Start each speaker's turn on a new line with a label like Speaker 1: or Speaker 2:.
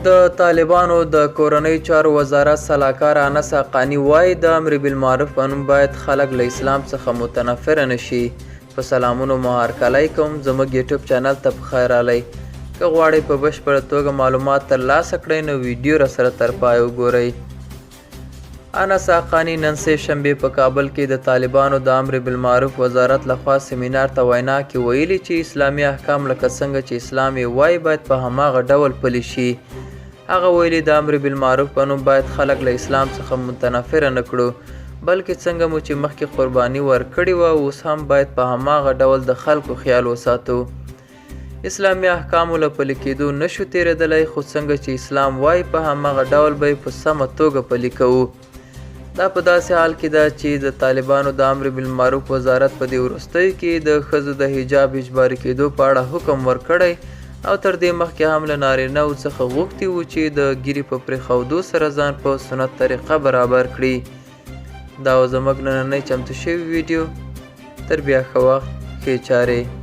Speaker 1: د طالبانو د کورنۍ چارو وزارت سلاکار انس حقانی وایي د امر بالمعروف په نوم باید خلک له اسلام څخه متنفره نشي. په سلامونو مو هرکلی کوم. زموږ یوټیوب چینل ته پخیر راغلی. که غواړئ په بشپړه توګه معلومات ترلاسه کړئ نو ویډیو راسره تر پایه وګورئ. انس حقانی نن سه شنبې په کابل کې د طالبانو د امر بالمعروف وزارت لخوا سیمینار ته وینا کې ویلي چې اسلامي احکام لکه څنګه چې اسلام یې وایي باید په هماغه ډول پلي شي. هغه ویلي د امر بالمعروف په نوم باید خلک له اسلام څخه متنفره نه کړو، بلکې څنګه مو چې مخکې قرباني ورکړې وه اوس هم باید په هماغه ډول د خلکو خیال وساتو. اسلامي احکامو له پلي کېدو نشو تېرېدلی، خو څنګه چې اسلام وایي په هماغه ډول به یې په سمه توګه پلي کوو. دا په داسې حال کې ده چې د طالبانو د امر بالمعروف وزارت په دې وروستیو کې د ښځو د حجاب اجباري کېدو په اړه حکم ورکړی او تر دې مخکې هم له نارینه‌وو څخه غوښتي وو چې د ګیرې په پرېښودو سره ځان په سنت طریقه برابر کړي. دا و زموږ نننۍ چمتو شوې ویډیو. تر بیا ښه وخت، ښې چارې.